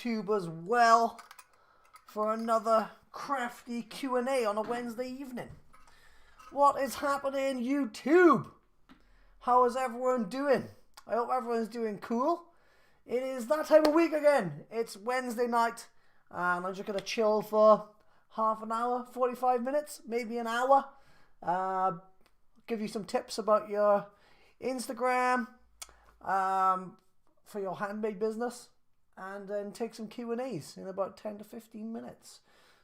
YouTube as well for another crafty Q&A on a Wednesday evening. What is happening, YouTube? How is everyone doing? I hope everyone's doing cool. It is that time of week again. It's Wednesday night and I'm just going to chill for half an hour, 45 minutes, maybe an hour. Give you some tips about your Instagram for your handmade business, and then take some Q&As in about 10 to 15 minutes.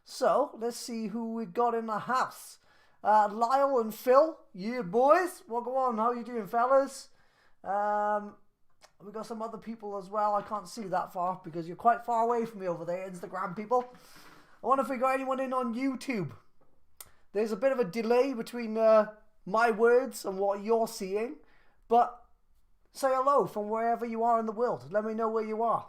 So let's see who we got in the house. Lyle and Phil, yeah boys, what go on? How you doing, fellas? We got some other people as well. I can't see that far because you're quite far away from me over there, Instagram people. I wonder if we got anyone in on YouTube. There's a bit of a delay between my words and what you're seeing, but say hello from wherever you are in the world. Let me know where you are.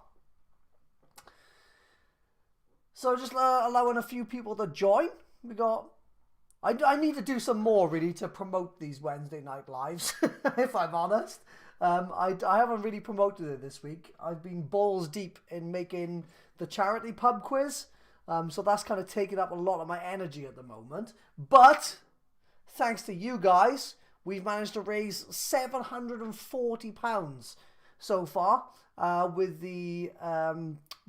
So just allowing a few people to join. We got. I need to do some more really to promote these Wednesday night lives, if I'm honest. I haven't really promoted it this week. I've been balls deep in making the charity pub quiz. So that's kind of taking up a lot of my energy at the moment. But thanks to you guys, we've managed to raise £740 so far with the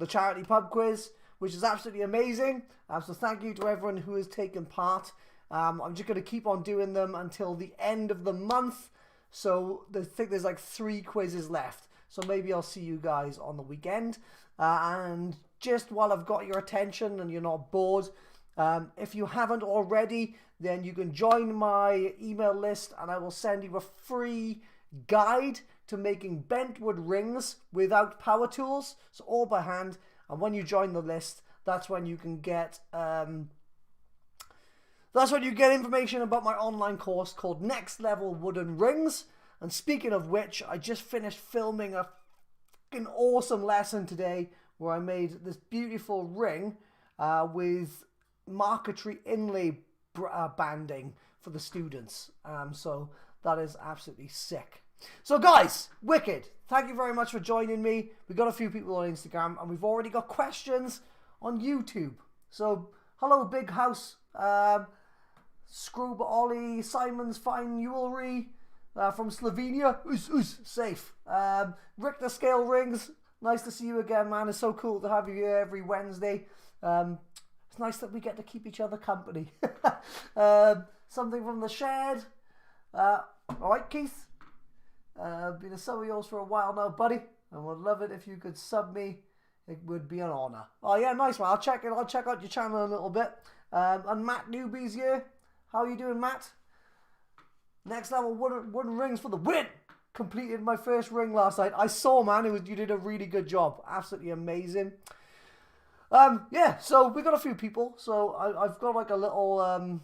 charity pub quiz, which is absolutely amazing. So thank you to everyone who has taken part. I'm just going to keep on doing them until the end of the month. So I think there's like 3 quizzes left. So maybe I'll see you guys on the weekend. And just while I've got your attention and you're not bored, if you haven't already, then you can join my email list and I will send you a free guide to making bentwood rings without power tools. So all by hand. And when you join the list, that's when you can get information about my online course called Next Level Wooden Rings. And speaking of which, I just finished filming a fucking awesome lesson today where I made this beautiful ring with marquetry inlay banding for the students. So that is absolutely sick. So guys, wicked. Thank you very much for joining me. We've got a few people on Instagram and we've already got questions on YouTube. So hello, Big House. Scroob Ollie, Simon's Fine Jewelry from Slovenia. Safe. Richter Scale Rings. Nice to see you again, man. It's so cool to have you here every Wednesday. It's nice that we get to keep each other company. Something from the shed. All right, Keith. Been a sub of yours for a while now, buddy. I would love it if you could sub me. It would be an honor. Oh yeah, nice man. I'll check out your channel a little bit. And Matt Newby's here. How are you doing, Matt? Next Level wooden rings for the win. Completed my first ring last night. I saw, man. You did a really good job. Absolutely amazing. Yeah. So we got a few people. So I've got like a little.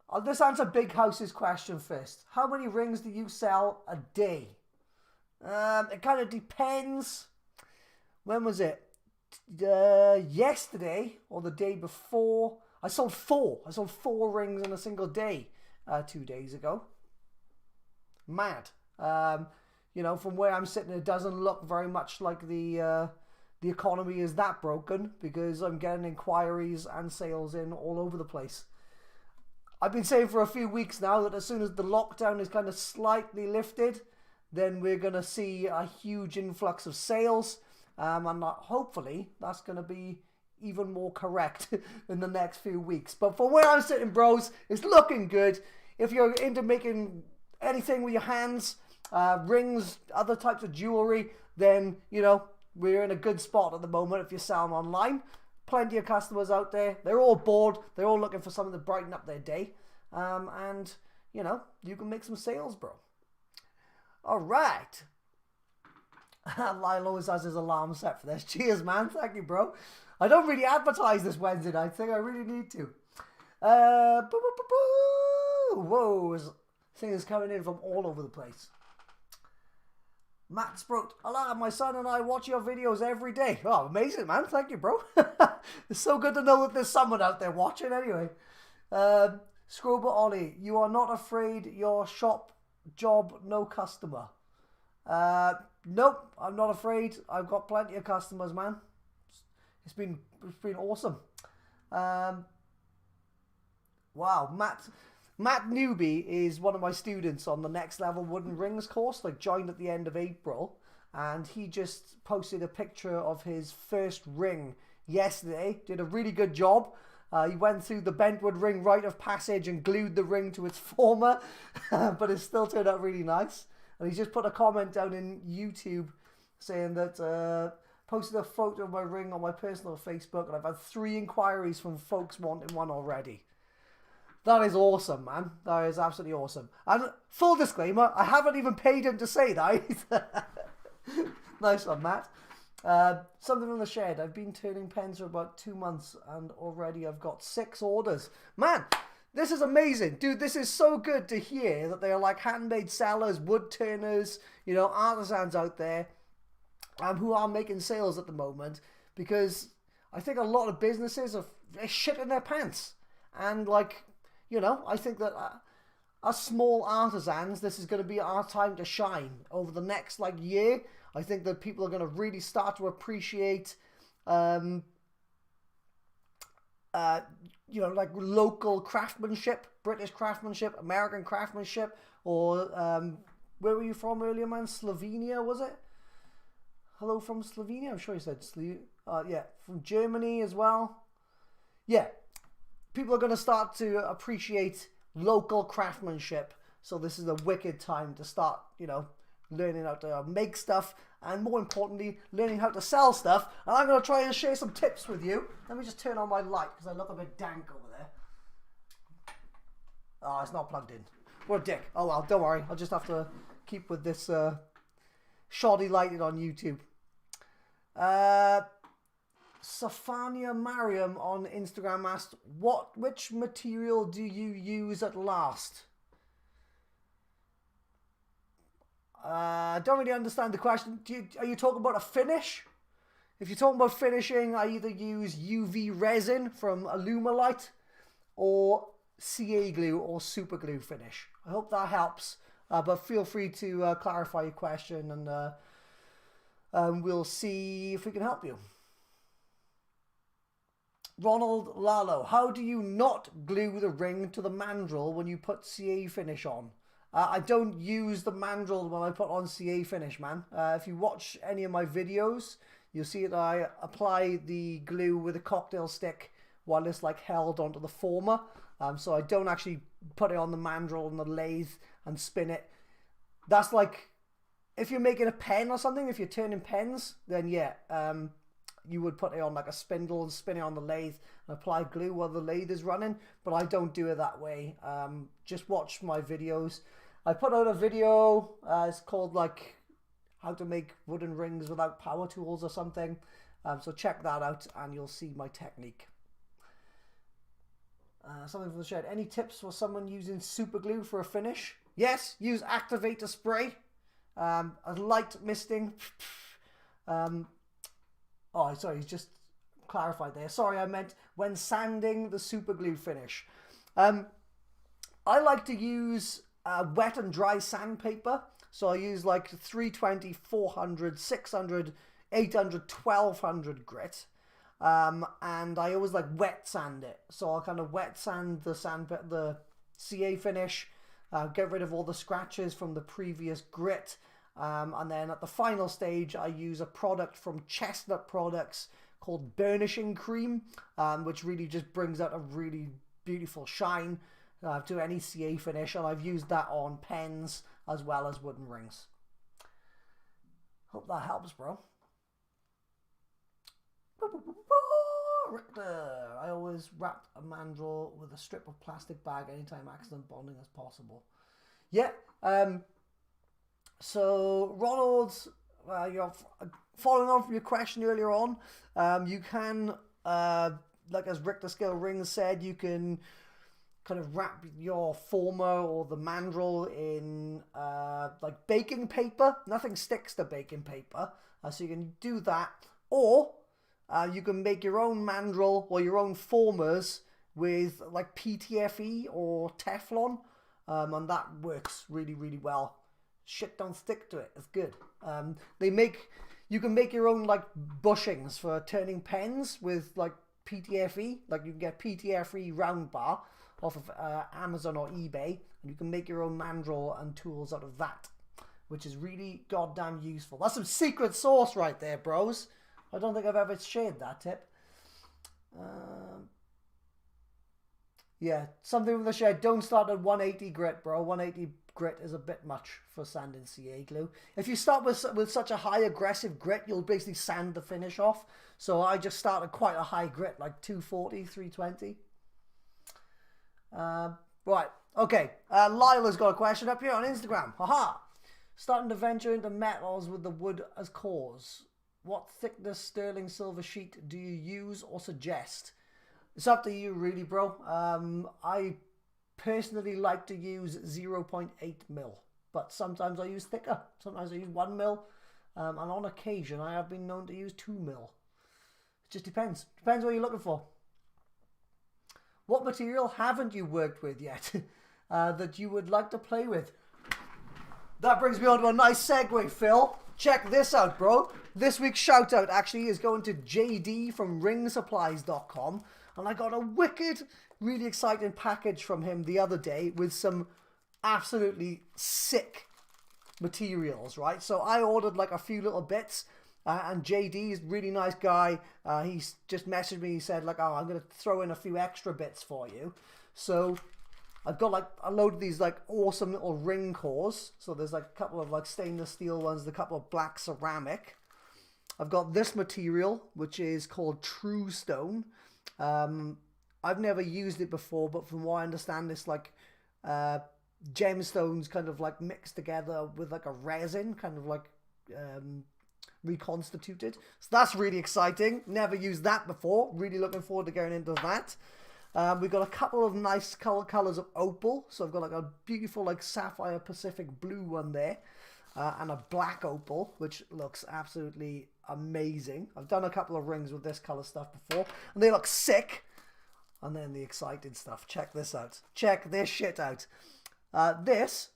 I'll just answer Big House's question first. How many rings do you sell a day? It kind of depends. When was it? Yesterday or the day before? I sold 4. I sold 4 rings in a single day 2 days ago. Mad. You know, from where I'm sitting, it doesn't look very much like the economy is that broken because I'm getting inquiries and sales in all over the place. I've been saying for a few weeks now that as soon as the lockdown is kind of slightly lifted, then we're going to see a huge influx of sales. And hopefully that's going to be even more correct in the next few weeks. But from where I'm sitting, bros, it's looking good. If you're into making anything with your hands, rings, other types of jewelry, then, you know, we're in a good spot at the moment if you're selling online. Plenty of customers out there. They're all bored. They're all looking for something to brighten up their day. And, you know, you can make some sales, bro. All right. Lyle always has his alarm set for this. Cheers, man. Thank you, bro. I don't really advertise this Wednesday night thing. I really need to. Whoa. Things coming in from all over the place. Matt Sprout. Hello, my son and I watch your videos every day. Oh, amazing, man. Thank you, bro. It's so good to know that there's someone out there watching anyway. Scroba Ollie, you are not afraid your shop job no customer. Nope, I'm not afraid. I've got plenty of customers, man. it's been awesome. Wow, Matt Newby is one of my students on the Next Level Wooden Rings course, like joined at the end of April, and he just posted a picture of his first ring yesterday. Did a really good job. He went through the bentwood ring rite of passage and glued the ring to its former, but it still turned out really nice. And he just put a comment down in YouTube saying that posted a photo of my ring on my personal Facebook, and I've had 3 inquiries from folks wanting one already. That is awesome, man. That is absolutely awesome. And full disclaimer, I haven't even paid him to say that. Nice one, Matt. Something from the shed. I've been turning pens for about 2 months and already I've got 6 orders. Man, this is amazing. Dude, this is so good to hear that they're like handmade sellers, wood turners, you know, artisans out there who are making sales at the moment, because I think a lot of businesses they're shit in their pants. And like, you know, I think that as small artisans, this is going to be our time to shine over the next like year. I think that people are going to really start to appreciate, you know, like local craftsmanship, British craftsmanship, American craftsmanship, or where were you from earlier, man? Slovenia, was it? Hello from Slovenia? I'm sure you said yeah, from Germany as well. Yeah, people are going to start to appreciate local craftsmanship. So this is a wicked time to start, you know, learning how to make stuff, and more importantly, learning how to sell stuff. And I'm going to try and share some tips with you. Let me just turn on my light because I look a bit dank over there. Oh, it's not plugged in. What a dick. Oh well, don't worry. I'll just have to keep with this shoddy lighting on YouTube. Safania Mariam on Instagram asked, which material do you use at last? I don't really understand the question. Are you talking about a finish? If you're talking about finishing, I either use UV resin from Alumilite or CA glue or super glue finish. I hope that helps. But feel free to clarify your question, and we'll see if we can help you. Ronald Lalo, how do you not glue the ring to the mandrel when you put CA finish on? I don't use the mandrel when I put on CA finish, man. If you watch any of my videos, you'll see that I apply the glue with a cocktail stick while it's like held onto the former. So I don't actually put it on the mandrel and the lathe and spin it. That's like, if you're making a pen or something, if you're turning pens, then yeah, you would put it on like a spindle and spin it on the lathe and apply glue while the lathe is running. But I don't do it that way. Just watch my videos. I put out a video, it's called like how to make wooden rings without power tools or something. So check that out and you'll see my technique. Something from the shed. Any tips for someone using super glue for a finish? Yes, use activator spray. A light misting. Oh, sorry, just clarified there. Sorry, I meant when sanding the super glue finish. I like to use wet and dry sandpaper. So I use like 320, 400, 600, 800, 1200 grit. And I always like wet sand it. So I'll kind of wet sand the CA finish, get rid of all the scratches from the previous grit. And then at the final stage, I use a product from Chestnut Products called Burnishing Cream, which really just brings out a really beautiful shine to any CA finish. And I've used that on pens as well as wooden rings. Hope that helps, bro. Richter, I always wrap a mandrel with a strip of plastic bag anytime accident bonding as possible. Yeah, so Ronald, you're following on from your question earlier on, you can, like as Richter Scale Rings said, you can kind of wrap your former or the mandrel in like baking paper. Nothing sticks to baking paper, so you can do that, or you can make your own mandrel or your own formers with like PTFE or Teflon, and that works really, really well. Shit don't stick to it. It's good. They make, You can make your own like bushings for turning pens with like PTFE. Like you can get PTFE round bar off of Amazon or eBay, and you can make your own mandrel and tools out of that, which is really goddamn useful. That's some secret sauce right there, bros. I don't think I've ever shared that tip. Yeah, something from the shed. Don't start at 180 grit, bro. 180 grit is a bit much for sanding CA glue. If you start with such a high aggressive grit, you'll basically sand the finish off. So I just started quite a high grit, like 240, 320. Right, okay. Lyle has got a question up here on Instagram. Haha. Starting to venture into metals with the wood as cores. What thickness sterling silver sheet do you use or suggest? It's up to you really, bro. I personally like to use 0.8 mil, but sometimes I use thicker. Sometimes I use 1 mil, and on occasion I have been known to use 2 mil. It just depends. Depends what you're looking for. What material haven't you worked with yet that you would like to play with? That brings me on to a nice segue, Phil. Check this out, bro. This week's shout out actually is going to JD from ringsupplies.com. And I got a wicked, really exciting package from him the other day with some absolutely sick materials, right? So I ordered like a few little bits, and JD is a really nice guy. He's just messaged me. He said like, oh, I'm going to throw in a few extra bits for you. So I've got like a load of these like awesome little ring cores. So there's like a couple of like stainless steel ones, a couple of black ceramic. I've got this material, which is called True Stone. I've never used it before, but from what I understand, it's like gemstones kind of like mixed together with like a resin, kind of like reconstituted. So that's really exciting. Never used that before. Really looking forward to going into that. We've got a couple of nice colors of opal. So I've got like a beautiful like sapphire Pacific blue one there. And a black opal, which looks absolutely amazing. I've done a couple of rings with this color stuff before, and they look sick. And then the excited stuff. Check this out. Check this shit out. This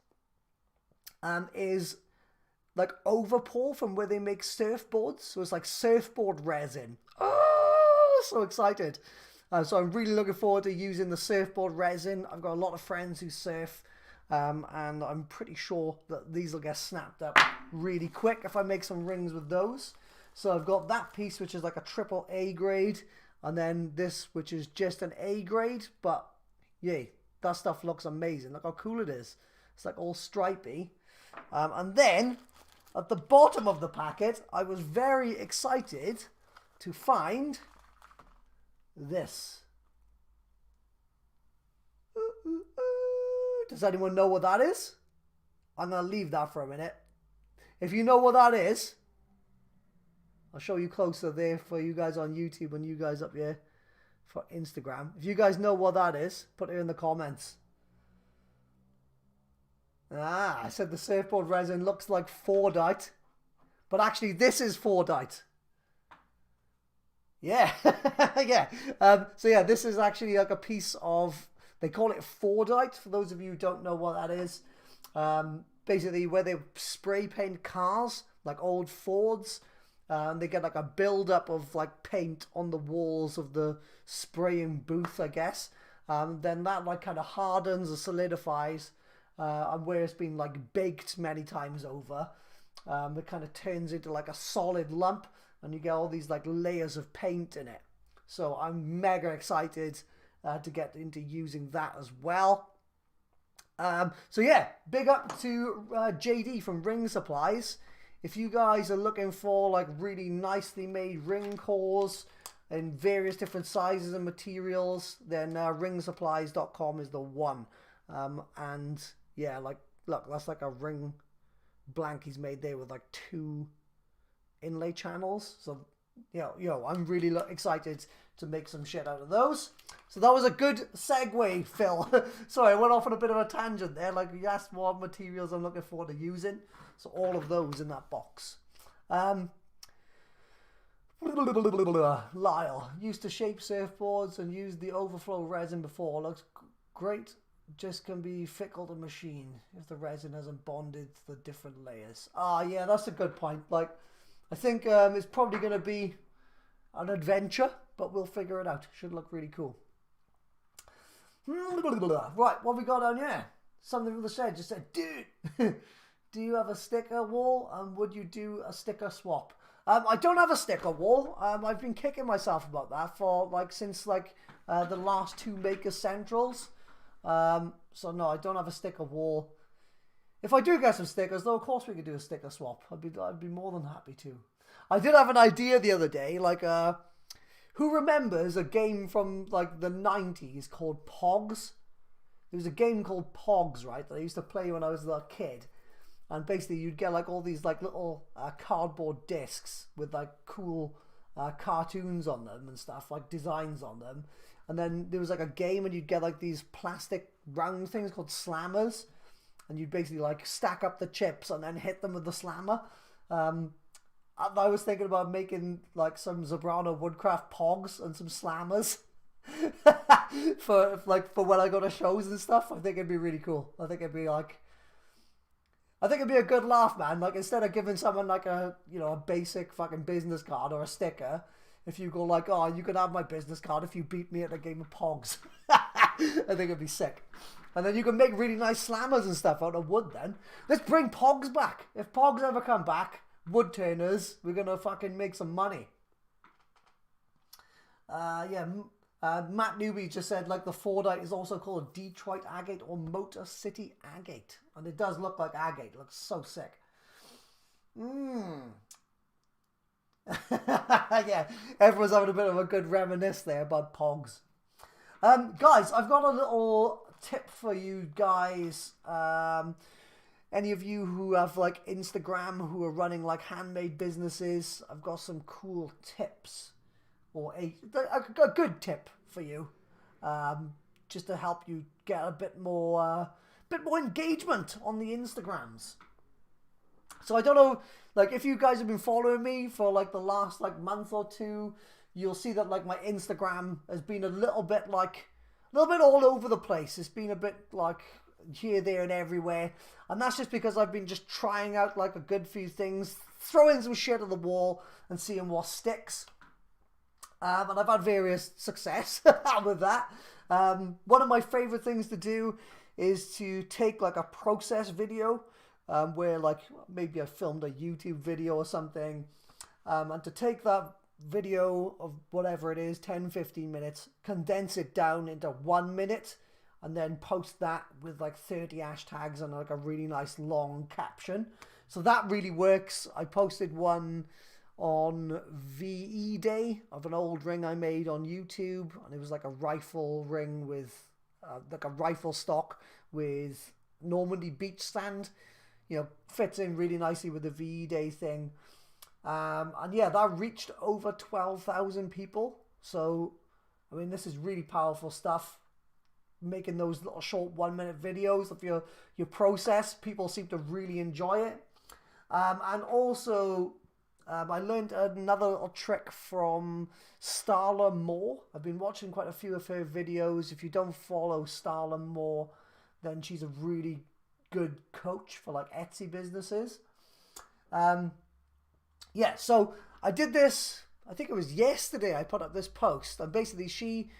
is like overpour from where they make surfboards. So it's like surfboard resin. Oh, so excited. So I'm really looking forward to using the surfboard resin. I've got a lot of friends who surf. And I'm pretty sure that these will get snapped up really quick if I make some rings with those. So I've got that piece, which is like a triple A grade. And then this, which is just an A grade. But, yay, that stuff looks amazing. Look how cool it is. It's like all stripy. And then, at the bottom of the packet, I was very excited to find this. Does anyone know what that is? I'm going to leave that for a minute. If you know what that is, I'll show you closer there for you guys on YouTube and you guys up here for Instagram. If you guys know what that is, put it in the comments. I said the surfboard resin looks like Fordite, but actually this is Fordite. Yeah, yeah. So yeah, this is actually like a piece of, they call it Fordite, for those of you who don't know what that is. Basically where they spray paint cars, like old Fords, and they get like a build-up of like paint on the walls of the spraying booth, I guess. Then that like kind of hardens or solidifies, and where it's been like baked many times over, it kind of turns into like a solid lump, and you get all these like layers of paint in it. So I'm mega excited to get into using that as well. So yeah, big up to JD from Ring Supplies. If you guys are looking for like really nicely made ring cores in various different sizes and materials, then ringsupplies.com is the one. And yeah, like look, that's like a ring blank he's made there with like 2 inlay channels. So I'm really excited to make some shit out of those. So that was a good segue, Phil. Sorry, I went off on a bit of a tangent there. Like you asked what materials I'm looking forward to using. So all of those in that box. Lyle used to shape surfboards and used the overflow resin before. Looks great. Just can be fickle to machine if the resin hasn't bonded to the different layers. Yeah, that's a good point. Like I think it's probably going to be an adventure, but we'll figure it out. Should look really cool. Right, what we got on here? Something from the shed just said, dude, do you have a sticker wall? And would you do a sticker swap? I don't have a sticker wall. I've been kicking myself about that for since the last 2 Maker Centrals. So no, I don't have a sticker wall. If I do get some stickers, though, of course we could do a sticker swap. I'd be more than happy to. I did have an idea the other day, who remembers a game from the 90s called Pogs? There was a game called Pogs, right, that I used to play when I was a kid. And basically you'd get all these little cardboard discs with cool cartoons on them and stuff, designs on them. And then there was a game and you'd get these plastic round things called slammers. And you'd basically stack up the chips and then hit them with the slammer. I was thinking about making some Zebrano Woodcraft Pogs and some slammers for when I go to shows and stuff. I think it'd be really cool. I think it'd be a good laugh, man. Instead of giving someone a basic fucking business card or a sticker, if you go oh, you can have my business card if you beat me at a game of Pogs. I think it'd be sick. And then you can make really nice slammers and stuff out of wood then. Let's bring Pogs back. If Pogs ever come back, wood turners, we're going to fucking make some money. Matt Newby just said the Fordite is also called Detroit Agate or Motor City Agate. And it does look like agate. It looks so sick. Yeah, everyone's having a bit of a good reminisce there about Pogs. Guys, I've got a little tip for you guys. Any of you who have Instagram, who are running handmade businesses, I've got some cool tips, or a good tip for you, just to help you get a bit more engagement on the Instagrams. So I don't know, if you guys have been following me for the last month or two, you'll see that my Instagram has been a little bit all over the place. It's been a bit here, there, and everywhere, and that's just because I've been just trying out a good few things, throwing some shit at the wall and seeing what sticks. And I've had various success with that. One of my favorite things to do is to take a process video, where maybe I filmed a YouTube video or something, and to take that video of whatever it is, 10-15 minutes, condense it down into 1 minute, and then post that with 30 hashtags and a really nice long caption. So that really works. I posted one on VE Day of an old ring I made on YouTube, and it was a rifle ring with a rifle stock with Normandy beach sand. Fits in really nicely with the VE Day thing. And yeah, that reached over 12,000 people. So, I mean, this is really powerful stuff. Making those little short 1 minute videos of your process. People seem to really enjoy it. And also, I learned another little trick from Starla Moore. I've been watching quite a few of her videos. If you don't follow Starla Moore, then she's a really good coach for Etsy businesses. Yeah, so I did this, I think it was yesterday I put up this post, and basically she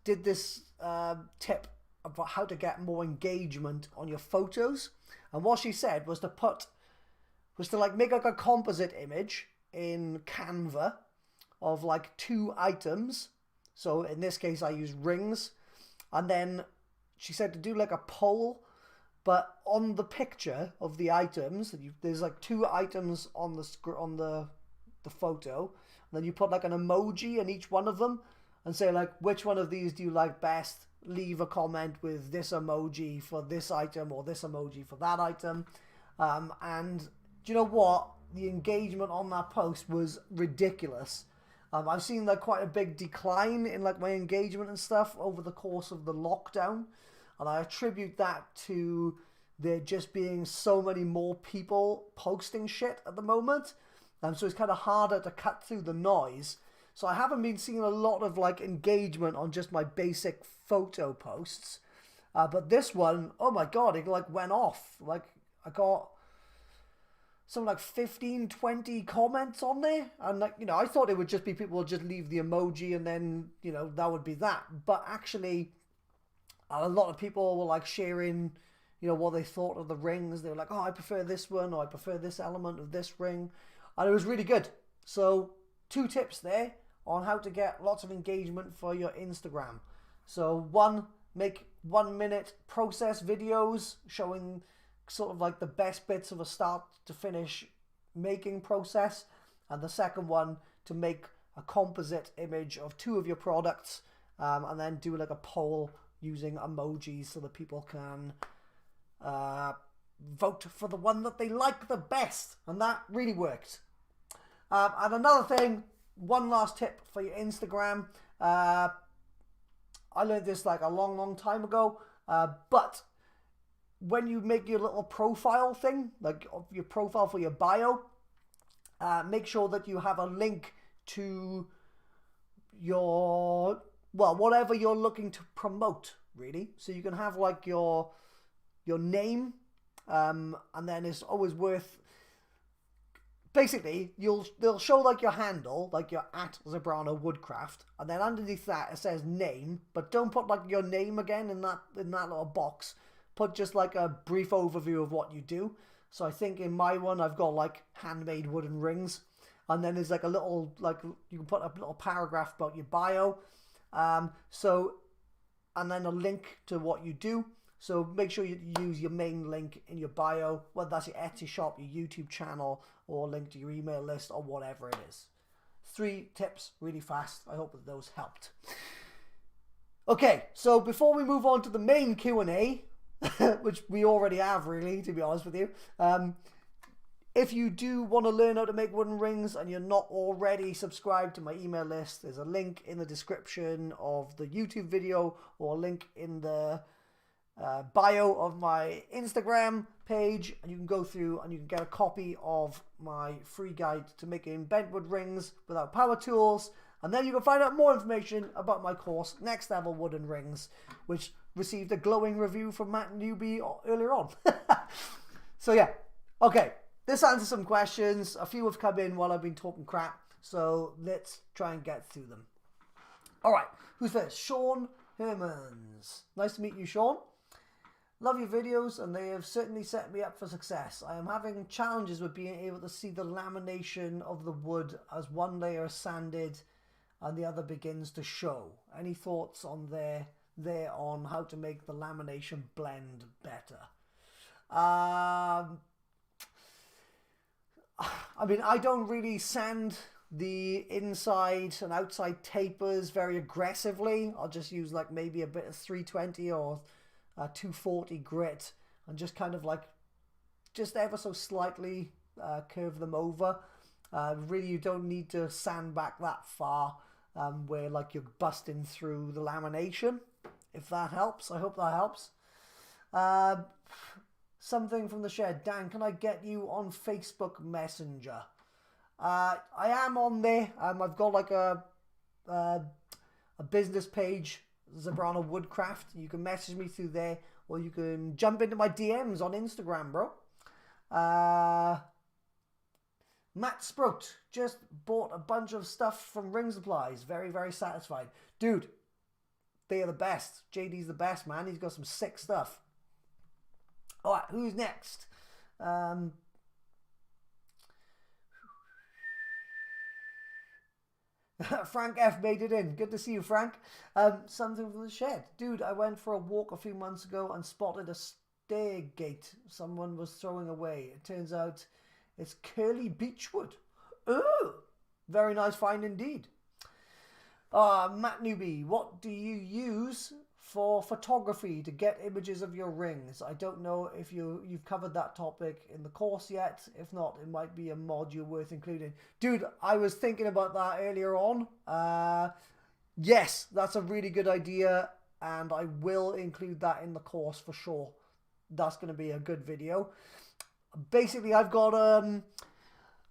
did this tip about how to get more engagement on your photos. And what she said was to make a composite image in Canva of 2 items. So in this case I used rings, and then she said to do a poll, but on the picture of the items, there's 2 items on the photo, and then you put an emoji in each one of them and say which one of these do you like best. Leave a comment with this emoji for this item or this emoji for that item. And do you know what? The engagement on that post was ridiculous. I've seen quite a big decline in my engagement and stuff over the course of the lockdown, and I attribute that to there just being so many more people posting shit at the moment. So it's kind of harder to cut through the noise. So I haven't been seeing a lot of engagement on just my basic photo posts. But this one, oh my god, it went off. I got something like 15, 20 comments on there. And like, you know, I thought it would just be people would just leave the emoji and then, you know, that would be that. But actually, a lot of people were like sharing, you know, what they thought of the rings. They were like, oh, I prefer this one, or I prefer this element of this ring. And it was really good. So 2 tips there on how to get lots of engagement for your Instagram. So 1, make 1-minute process videos showing sort of like the best bits of a start to finish making process. And the second one, to make a composite image of 2 of your products, and then do like a poll using emojis so that people can vote for the one that they like the best. And that really worked. And another thing, one last tip for your Instagram. I learned this like a long time ago, but when you make your little profile thing, like your profile for your bio, make sure that you have a link to your, well, whatever you're looking to promote, really. So you can have like your name, and then it's always worth, basically, they'll show like your handle, like your @Zebrano Woodcraft, and then underneath that it says name, but don't put like your name again in that little box. Put just like a brief overview of what you do. So I think in my one I've got like handmade wooden rings, and then there's like a little, like you can put a little paragraph about your bio, and then a link to what you do. So make sure you use your main link in your bio, whether that's your Etsy shop, your YouTube channel, or a link to your email list, or whatever it is. 3 tips, really fast. I hope that those helped. Okay, so before we move on to the main Q&A, which we already have, really, to be honest with you, if you do want to learn how to make wooden rings and you're not already subscribed to my email list, there's a link in the description of the YouTube video, or a link in the bio of my Instagram page, and you can go through and you can get a copy of my free guide to making bentwood rings without power tools. And then you can find out more information about my course, Next Level Wooden Rings, which received a glowing review from Matt Newby earlier on. So yeah, okay, this answers some questions. A few have come in while I've been talking crap, so let's try and get through them. All right, who's first? Sean Hermans. Nice to meet you, Sean. Love your videos, and they have certainly set me up for success. I am having challenges with being able to see the lamination of the wood as one layer is sanded and the other begins to show. Any thoughts on there on how to make the lamination blend better? I mean, I don't really sand the inside and outside tapers very aggressively. I'll just use like maybe a bit of 320 or 240 grit, and just kind of like just ever so slightly curve them over. Really, you don't need to sand back that far, where like you're busting through the lamination. If that helps, I hope that helps. Something from the shed. Dan, can I get you on Facebook Messenger? I am on there. I've got like a business page, Zebrano Woodcraft. You can message me through there, or you can jump into my DMs on Instagram, bro. Matt Sprout just bought a bunch of stuff from Ring Supplies. Very, very satisfied. Dude, they are the best. JD's the best, man. He's got some sick stuff. All right, who's next? Frank F made it in. Good to see you, Frank. Something from the shed. Dude, I went for a walk a few months ago and spotted a stair gate someone was throwing away. It turns out it's curly beechwood. Oh, very nice find indeed. Matt Newby, what do you use for photography to get images of your rings? I don't know if you've covered that topic in the course yet. If not, it might be a module worth including. Dude, I was thinking about that earlier on. Yes, that's a really good idea, and I will include that in the course for sure. That's going to be a good video. Basically, I've got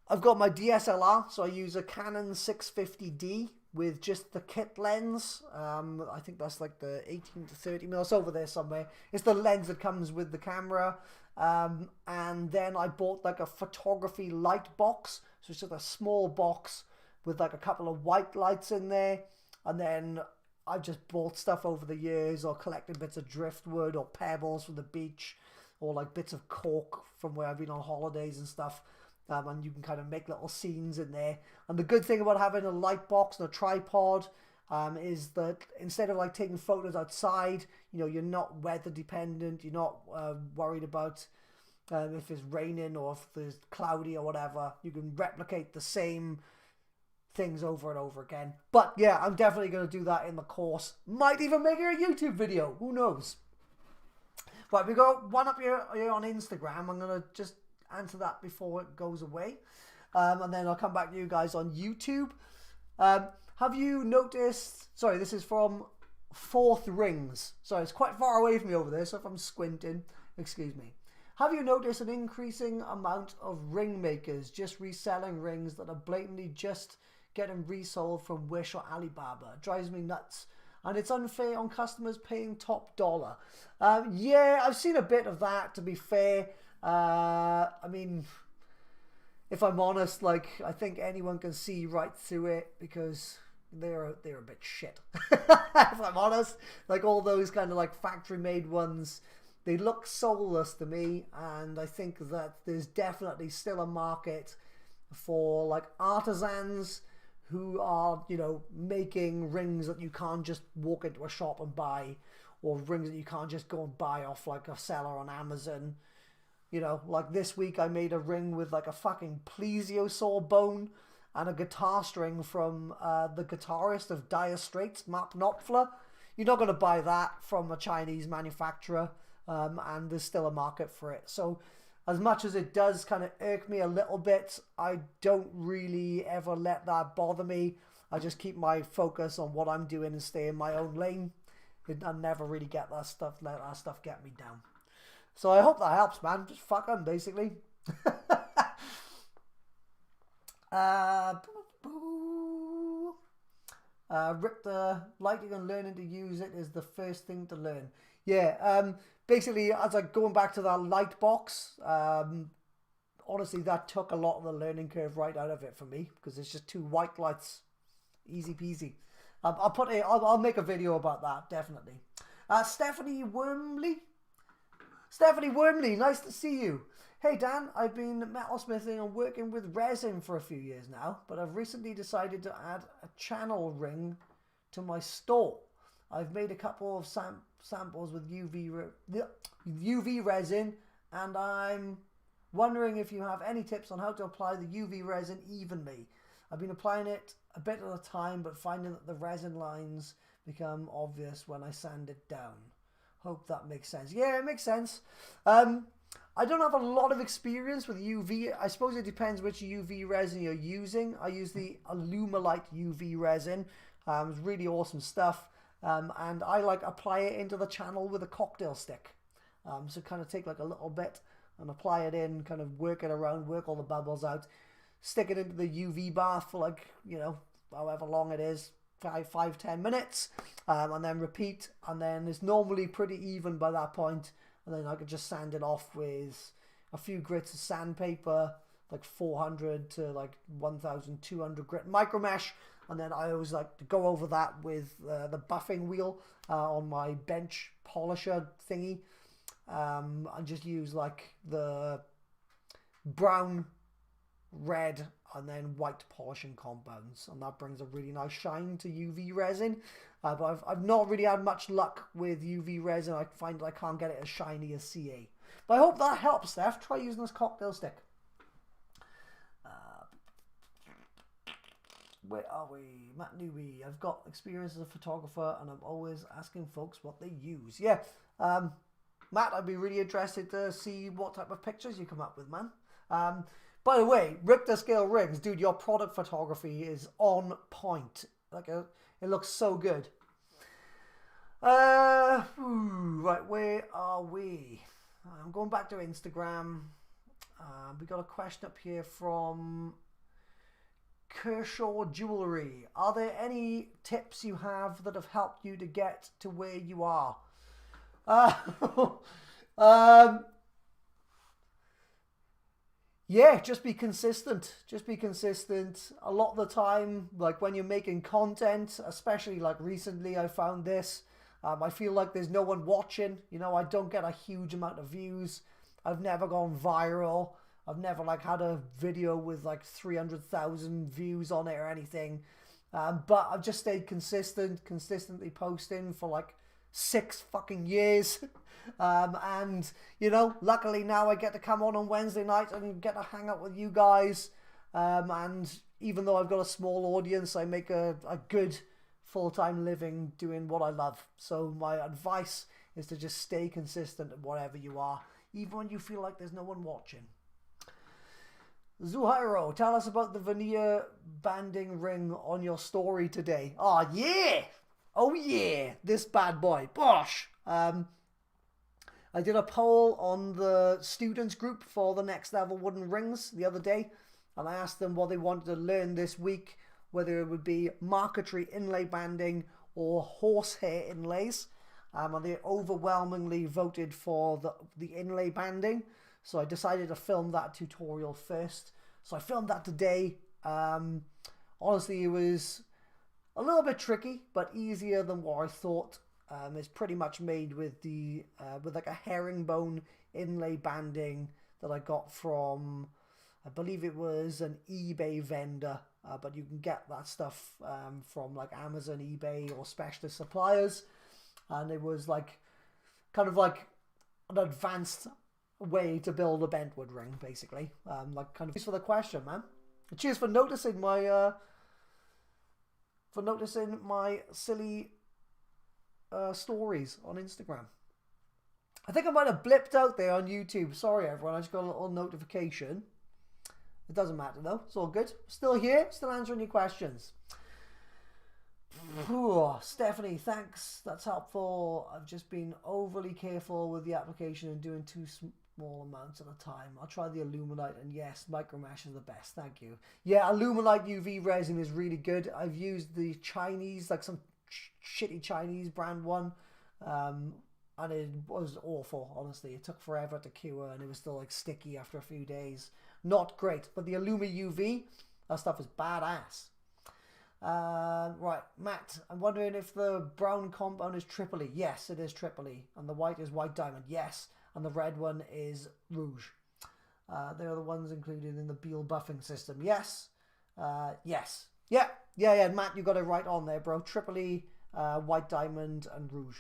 my DSLR, so I use a Canon 650D with just the kit lens. I think that's like the 18 to 30 mil. It's over there somewhere. It's the lens that comes with the camera. And then I bought like a photography light box. So it's just a small box with like a couple of white lights in there. And then I just bought stuff over the years, or collected bits of driftwood or pebbles from the beach, or like bits of cork from where I've been on holidays and stuff. And you can kind of make little scenes in there. And the good thing about having a light box and a tripod is that instead of like taking photos outside, you know, you're not weather dependent. You're not worried about if it's raining or if there's cloudy or whatever. You can replicate the same things over and over again. But yeah, I'm definitely going to do that in the course. Might even make it a YouTube video. Who knows? Right, we got one up here on Instagram. I'm going to just answer that before it goes away. And then I'll come back to you guys on YouTube. Have you noticed... Sorry, this is from Fourth Rings. Sorry, it's quite far away from me over there, so if I'm squinting, excuse me. Have you noticed an increasing amount of ring makers just reselling rings that are blatantly just getting resold from Wish or Alibaba? It drives me nuts. And it's unfair on customers paying top dollar. Yeah, I've seen a bit of that, to be fair. I mean, if I'm honest, like, I think anyone can see right through it because they're a bit shit. If I'm honest, like all those kind of like factory made ones, they look soulless to me. And I think that there's definitely still a market for like artisans who are, you know, making rings that you can't just walk into a shop and buy, or rings that you can't just go and buy off like a seller on Amazon. You know, like this week I made a ring with like a fucking plesiosaur bone and a guitar string from the guitarist of Dire Straits, Mark Knopfler. You're not going to buy that from a Chinese manufacturer, and there's still a market for it. So as much as it does kind of irk me a little bit, I don't really ever let that bother me. I just keep my focus on what I'm doing and stay in my own lane. I never really let that stuff get me down. So I hope that helps, man. Just fuck them, basically. Richter, lighting and learning to use it is the first thing to learn. Yeah, basically, as I going back to that light box, honestly, that took a lot of the learning curve right out of it for me, because it's just two white lights, easy peasy. I'll make a video about that, definitely. Stephanie Wormley, nice to see you. Hey Dan, I've been metalsmithing and working with resin for a few years now, but I've recently decided to add a channel ring to my store. I've made a couple of samples with UV resin, and I'm wondering if you have any tips on how to apply the UV resin evenly. I've been applying it a bit at a time, but finding that the resin lines become obvious when I sand it down. Hope that makes sense. Yeah, it makes sense. I don't have a lot of experience with UV. I suppose it depends which UV resin you're using. I use the Alumilite UV resin. It's really awesome stuff. And I like apply it into the channel with a cocktail stick. So kind of take like a little bit and apply it in, kind of work it around, work all the bubbles out, stick it into the UV bath for like, you know, however long it is, 5-10 minutes, and then repeat. And then it's normally pretty even by that point. And then I could just sand it off with a few grits of sandpaper, like 400 to like 1,200 grit micro mesh. And then I always like to go over that with the buffing wheel on my bench polisher thingy. And just use like the brown, red, and then white polishing compounds. And that brings a really nice shine to UV resin. But I've not really had much luck with UV resin. I find I can't get it as shiny as CA. But I hope that helps, Steph. Try using this cocktail stick. Where are we? Matt Newby. I've got experience as a photographer, and I'm always asking folks what they use. Yeah, Matt, I'd be really interested to see what type of pictures you come up with, man. By the way, Richter scale rings, dude, your product photography is on point. Like it looks so good. Right, where are we? I'm going back to Instagram. We got a question up here from Kershaw Jewelry. Are there any tips you have that have helped you to get to where you are? Yeah, just be consistent. Just be consistent. A lot of the time, like when you're making content, especially like recently, I found this. I feel like there's no one watching. You know, I don't get a huge amount of views. I've never gone viral. I've never like had a video with like 300,000 views on it or anything. But I've just stayed consistent, consistently posting for like 6 fucking years. And, you know, luckily now I get to come on Wednesday night and get to hang out with you guys. And even though I've got a small audience, I make a good full-time living doing what I love. So my advice is to just stay consistent at whatever you are, even when you feel like there's no one watching. Zuhairo, tell us about the veneer banding ring on your story today. Oh, yeah! Oh, yeah! This bad boy. Bosh! I did a poll on the students group for the Next Level Wooden Rings the other day, and I asked them what they wanted to learn this week, whether it would be marquetry inlay banding or horsehair inlays. And they overwhelmingly voted for the inlay banding, so I decided to film that tutorial first. So I filmed that today. Honestly, it was a little bit tricky, but easier than what I thought. It's pretty much made with the with like a herringbone inlay banding that I got from, I believe it was an eBay vendor, but you can get that stuff from like Amazon, eBay, or specialist suppliers. And it was like kind of like an advanced way to build a bentwood ring, basically. Like kind of. Thanks for the question, man. And cheers for noticing my silly stories on Instagram. I think I might have blipped out there on YouTube. Sorry, everyone. I just got a little notification. It doesn't matter though. It's all good. Still here. Still answering your questions. Stephanie, thanks. That's helpful. I've just been overly careful with the application and doing too small amounts at a time. I'll try the Illuminite, and yes, micromesh is the best. Thank you. Yeah, Illuminite UV resin is really good. I've used the Chinese, like some shitty Chinese brand one, and it was awful. Honestly, it took forever to cure, and it was still like sticky after a few days. Not great, but the Illumi UV, that stuff is badass. Right, Matt, I'm wondering if the brown compound is Tripoli. Yes, it is Tripoli. And the white is white diamond. Yes. And the red one is rouge. They're the ones included in the Beal buffing system. Yes. Yes. Yeah. Matt, you got it right on there, bro. Tripoli, white diamond, and rouge.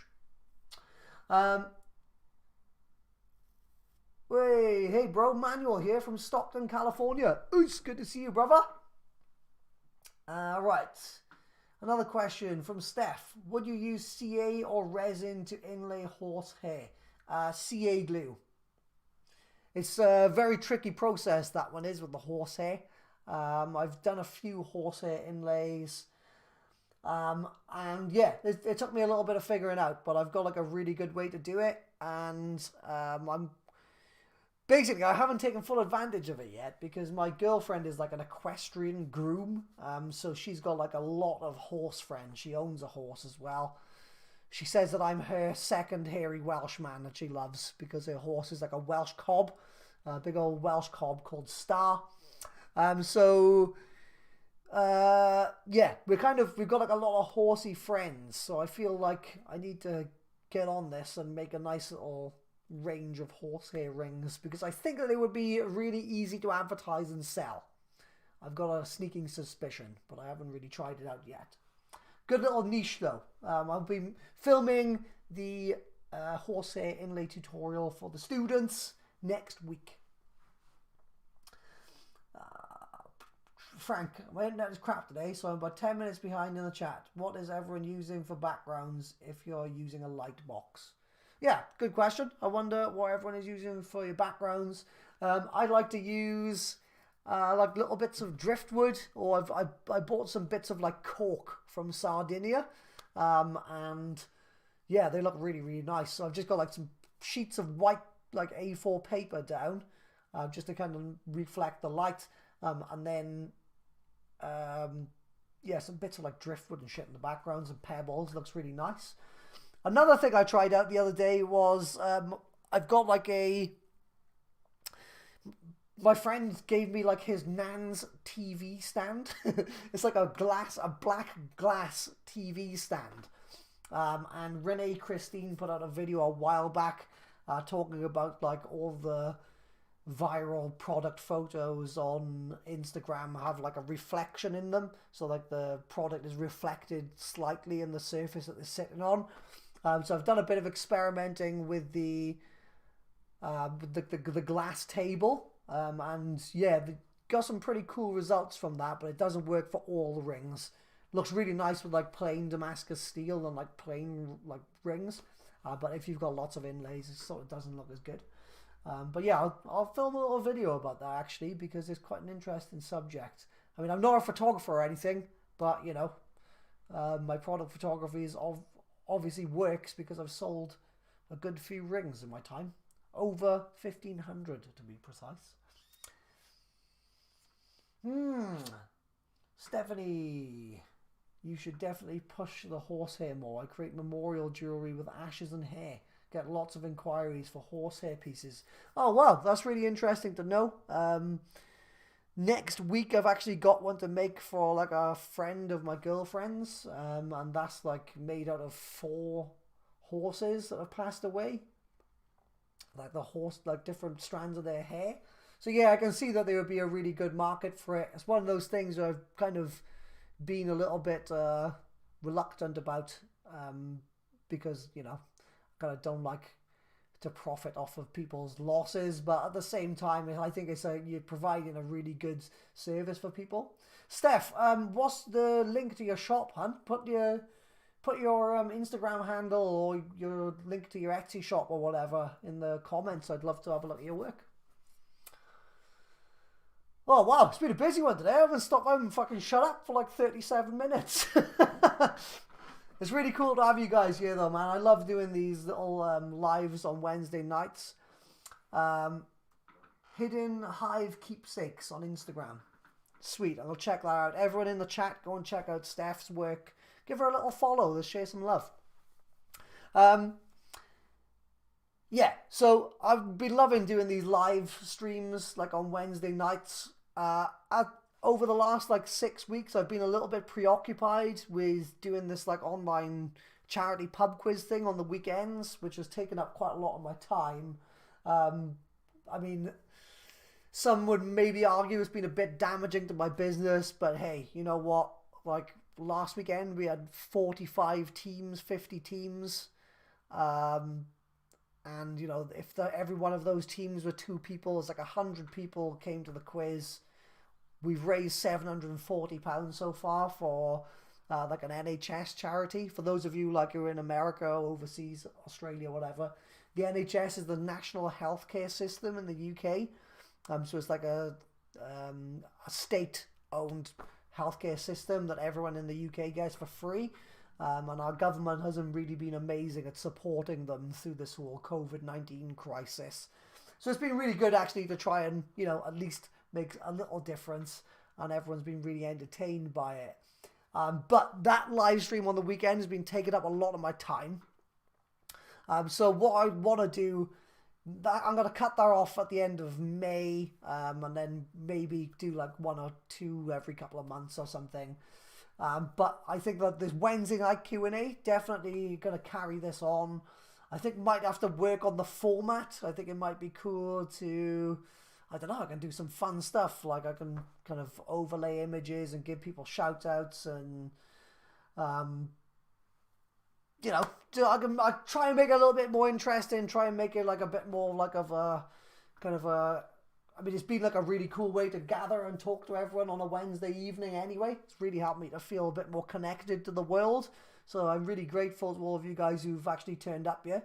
Hey, bro. Manuel here from Stockton, California. It's good to see you, brother. Right. Another question from Steph. Would you use CA or resin to inlay horsehair? CA glue. It's a very tricky process, that one is, with the horsehair. I've done a few horsehair inlays. And yeah, it took me a little bit of figuring out, but I've got like a really good way to do it. And basically, I haven't taken full advantage of it yet because my girlfriend is like an equestrian groom. So she's got like a lot of horse friends. She owns a horse as well. She says that I'm her second hairy Welshman that she loves because her horse is like a Welsh cob, a big old Welsh cob called Star. Yeah, we've got like a lot of horsey friends. So I feel like I need to get on this and make a nice little range of horsehair rings because I think that they would be really easy to advertise and sell. I've got a sneaking suspicion, but I haven't really tried it out yet. Good little niche though. I'll be filming the horsehair inlay tutorial for the students next week. Frank, my internet is crap today, so I'm about 10 minutes behind in the chat. What is everyone using for backgrounds if you're using a light box? Yeah, good question. I wonder what everyone is using for your backgrounds. I like to use like little bits of driftwood, or I bought some bits of like cork from Sardinia, and yeah, they look really, really nice. So I've just got like some sheets of white like A4 paper down, just to kind of reflect the light, and then yeah, some bits of like driftwood and shit in the backgrounds and pebbles. Looks really nice. Another thing I tried out the other day was I've got like a my friend gave me like his Nan's TV stand. It's like a black glass TV stand. And Renee Christine put out a video a while back talking about like all the viral product photos on Instagram have like a reflection in them. So like the product is reflected slightly in the surface that they're sitting on. So I've done a bit of experimenting with the glass table. And yeah, got some pretty cool results from that, but it doesn't work for all the rings. Looks really nice with like plain Damascus steel and like plain like rings, but if you've got lots of inlays, it sort of doesn't look as good. But yeah, I'll film a little video about that actually, because it's quite an interesting subject. I mean, I'm not a photographer or anything, but you know, my product photography is obviously works because I've sold a good few rings in my time. Over 1,500 to be precise. Stephanie, you should definitely push the horsehair more. I create memorial jewellery with ashes and hair. Get lots of inquiries for horsehair pieces. Oh wow, that's really interesting to know. Next week I've actually got one to make for like a friend of my girlfriend's. And that's like made out of 4 horses that have passed away. Like the horse, like different strands of their hair. So yeah, I can see that there would be a really good market for it. It's one of those things where I've kind of been a little bit reluctant about, because you know, I kind of don't like to profit off of people's losses, but at the same time, I think you're providing a really good service for people. Steph, what's the link to your shop, hun? Put your Instagram handle or your link to your Etsy shop or whatever in the comments. I'd love to have a look at your work. Oh wow, it's been a busy one today. I haven't fucking shut up for like 37 minutes. It's really cool to have you guys here though, man. I love doing these little lives on Wednesday nights. Hidden Hive Keepsakes on Instagram. Sweet, I'll check that out. Everyone in the chat, go and check out Steph's work. Give her a little follow. Let's share some love. Yeah, so I've been loving doing these live streams like on Wednesday nights. Over the last like 6 weeks, I've been a little bit preoccupied with doing this like online charity pub quiz thing on the weekends, which has taken up quite a lot of my time. I mean, some would maybe argue it's been a bit damaging to my business, but hey, you know what? Like last weekend, we had 45 teams, 50 teams. And you know, if every one of those teams were 2 people, it's like 100 people came to the quiz. We've raised £740 so far for like an NHS charity. For those of you like who are in America, overseas, Australia, whatever, the NHS is the national healthcare system in the UK. So it's like a state-owned healthcare system that everyone in the UK gets for free. And our government hasn't really been amazing at supporting them through this whole COVID-19 crisis. So it's been really good actually to try and, you know, at least make a little difference, and everyone's been really entertained by it. But that live stream on the weekend has been taking up a lot of my time. So what I want to do, I'm going to cut that off at the end of May, and then maybe do like 1 or 2 every couple of months or something. But I think that this Wednesday night Q&A, definitely going to carry this on. I think might have to work on the format. I think it might be cool to, I don't know, I can do some fun stuff. Like I can kind of overlay images and give people shout outs and, you know, I try and make it a little bit more interesting, try and make it like a bit more like of a, kind of a, I mean, it's been like a really cool way to gather and talk to everyone on a Wednesday evening anyway. It's really helped me to feel a bit more connected to the world. So I'm really grateful to all of you guys who've actually turned up here.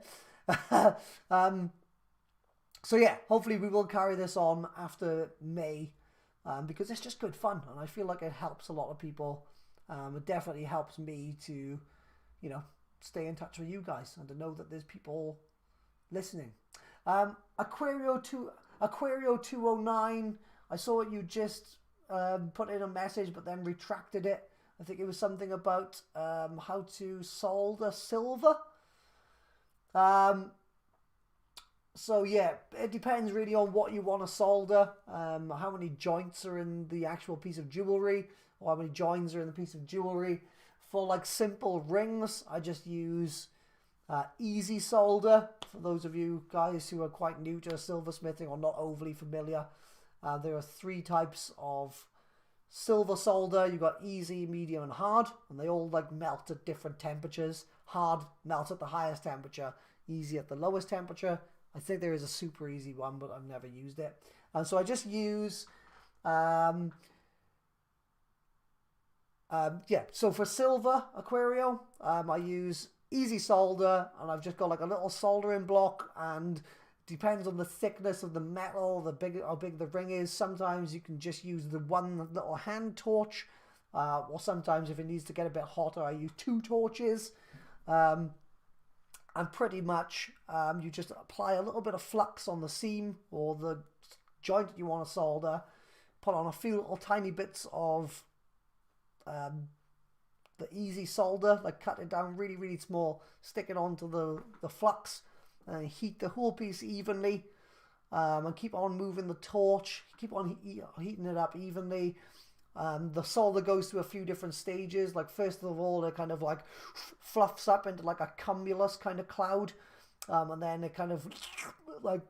So yeah, hopefully we will carry this on after May, because it's just good fun. And I feel like it helps a lot of people. It definitely helps me to, you know, stay in touch with you guys and to know that there's people listening. Aquario 209, I saw you just put in a message but then retracted it. I think it was something about how to solder silver. So yeah, it depends really on what you want to solder, how many joints are in the actual piece of jewelry, or how many joins are in the piece of jewelry. For like simple rings, I just use easy solder. For those of you guys who are quite new to silversmithing or not overly familiar, there are three types of silver solder. You've got easy, medium, and hard, and they all like melt at different temperatures. Hard melts at the highest temperature, easy at the lowest temperature. I think there is a super easy one, but I've never used it. And so I just use, yeah, so for silver Aquario, I use easy solder, and I've just got like a little soldering block, and depends on the thickness of the metal, how big the ring is. Sometimes you can just use the one little hand torch, or sometimes if it needs to get a bit hotter, I use two torches. And pretty much you just apply a little bit of flux on the seam or the joint that you want to solder, put on a few little tiny bits of the easy solder, like cut it down really, really small, stick it onto the flux, and heat the whole piece evenly, and keep on moving the torch, keep on heating it up evenly. The solder goes through a few different stages. Like first of all, it kind of like fluffs up into like a cumulus kind of cloud, and then it kind of like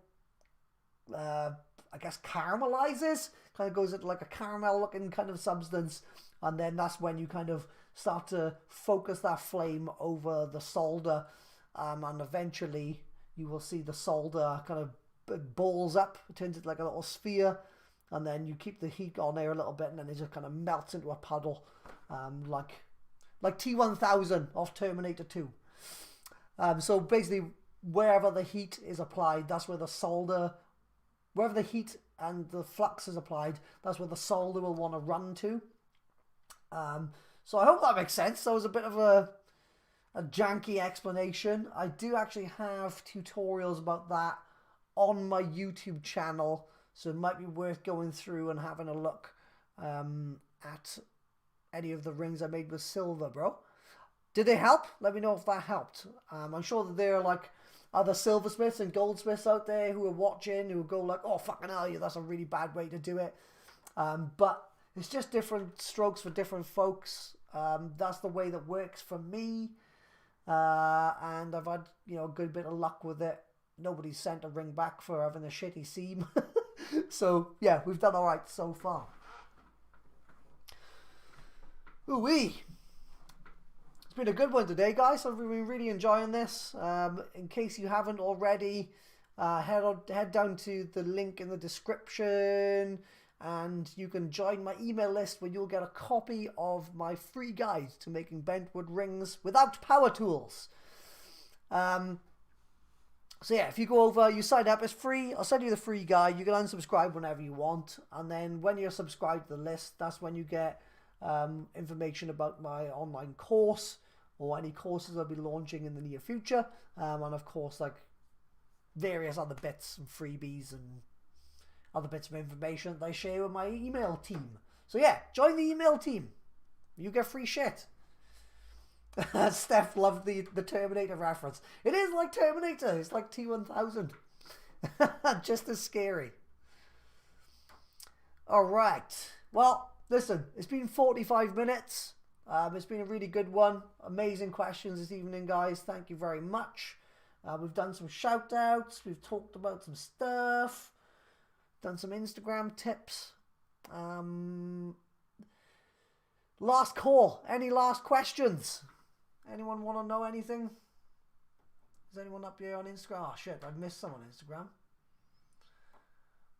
I guess caramelizes, kind of goes into like a caramel looking kind of substance, and then that's when you kind of start to focus that flame over the solder, and eventually you will see the solder kind of balls up, it turns into like a little sphere. And then you keep the heat on there a little bit, and then it just kind of melts into a puddle, like T-1000 off Terminator 2. So basically, wherever the heat is applied, that's where the solder, wherever the heat and the flux is applied, that's where the solder will want to run to. So I hope that makes sense. That was a bit of a janky explanation. I do actually have tutorials about that on my YouTube channel. So it might be worth going through and having a look at any of the rings I made with silver, bro. Did they help? Let me know if that helped. I'm sure that there are like other silversmiths and goldsmiths out there who are watching, who go like, oh, fucking hell, yeah, that's a really bad way to do it. But it's just different strokes for different folks. That's the way that works for me. And I've had, a good bit of luck with it. Nobody's sent a ring back for having a shitty seam. So, yeah, we've done all right so far. Ooh-wee. It's been a good one today, guys. I've been really enjoying this. In case you haven't already, head down to the link in the description, and you can join my email list where you'll get a copy of my free guide to making bentwood rings without power tools. So yeah, if you go over, you sign up, it's free. I'll send you the free guide. You can unsubscribe whenever you want. And then when you're subscribed to the list, that's when you get information about my online course or any courses I'll be launching in the near future. And of course, like various other bits and freebies and other bits of information that I share with my email team. So yeah, join the email team. You get free shit. Steph loved the Terminator reference. It is like Terminator. It's like T-1000. Just as scary. All right. Well, listen, it's been 45 minutes. It's been a really good one. Amazing questions this evening, guys. Thank you very much. We've done some shout outs. We've talked about some stuff. Done some Instagram tips. Last call. Any last questions? Anyone want to know anything? Is anyone up here on Instagram? Oh shit, I've missed some on Instagram.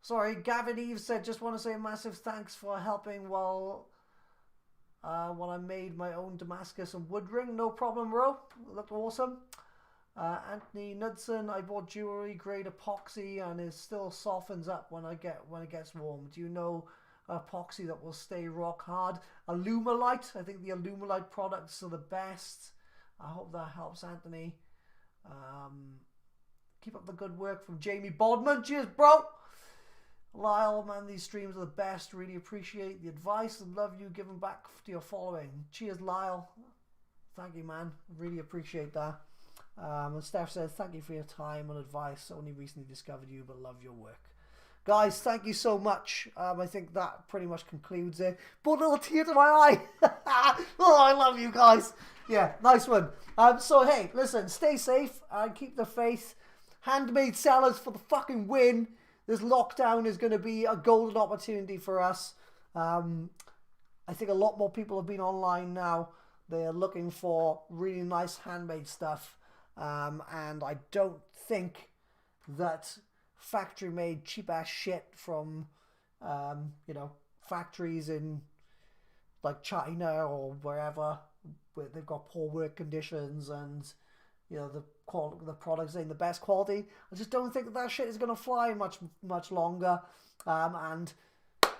Sorry, Gavin Eve said, just want to say a massive thanks for helping while I made my own Damascus and wood ring. No problem, bro. It looked awesome. Anthony Knudsen, I bought jewelry grade epoxy and it still softens up when it gets warm. Do you know epoxy that will stay rock hard? Alumilite. I think the Alumilite products are the best. I hope that helps, Anthony. Keep up the good work from Jamie Bodman. Cheers, bro. Lyle, man, these streams are the best. Really appreciate the advice and love you giving back to your following. Cheers, Lyle. Thank you, man. Really appreciate that. And Steph says, thank you for your time and advice. Only recently discovered you, but love your work. Guys, thank you so much. I think that pretty much concludes it. Put a little tear to my eye. Oh, I love you guys. Yeah, nice one. So, hey, listen, stay safe and keep the faith. Handmade sellers for the fucking win. This lockdown is going to be a golden opportunity for us. I think a lot more people have been online now. They're looking for really nice handmade stuff. And I don't think that factory-made cheap-ass shit from, you know, factories in, like, China or wherever, where they've got poor work conditions and, you know, the products ain't the best quality. I just don't think that shit is going to fly much longer. And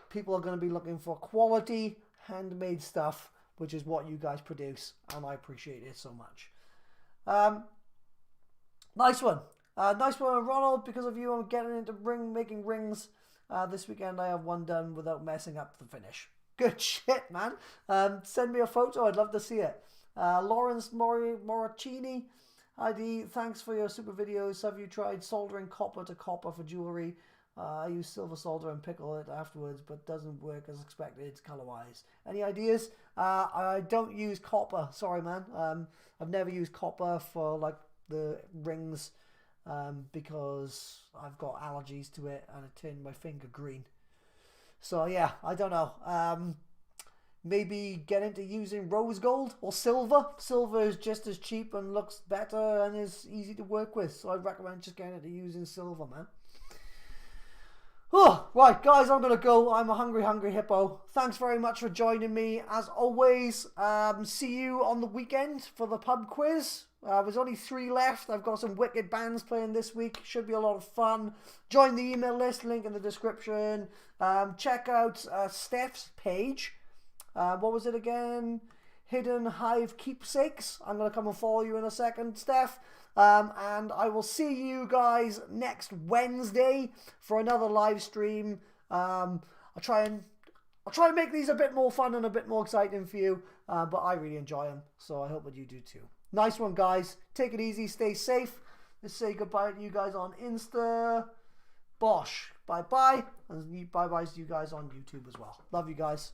people are going to be looking for quality, handmade stuff, which is what you guys produce. And I appreciate it so much. Nice one. Nice one, Ronald. Because of you, I'm getting into making rings. This weekend I have one done without messing up the finish. Good shit, man. Send me a photo. I'd love to see it. Lawrence Moracini. ID, thanks for your super videos. Have you tried soldering copper to copper for jewelry? I use silver solder and pickle it afterwards, but doesn't work as expected color-wise. Any ideas? I don't use copper. Sorry, man. I've never used copper for like the rings because I've got allergies to it and it turned my finger green. So yeah, I don't know. Maybe get into using rose gold or silver. Silver is just as cheap and looks better and is easy to work with. So I'd recommend just getting into using silver, man. Oh, right, guys, I'm going to go. I'm a hungry hippo. Thanks very much for joining me. As always, see you on the weekend for the pub quiz. There's only 3 left. I've got some wicked bands playing this week. Should be a lot of fun. Join the email list, link in the description. Check out Steph's page. What was it again? Hidden Hive Keepsakes. I'm going to come and follow you in a second, Steph. And I will see you guys next Wednesday for another live stream. I'll try and make these a bit more fun and a bit more exciting for you. But I really enjoy them, so I hope that you do too. Nice one, guys. Take it easy. Stay safe. Let's say goodbye to you guys on Insta. Bosh. Bye-bye. And bye-byes to you guys on YouTube as well. Love you guys.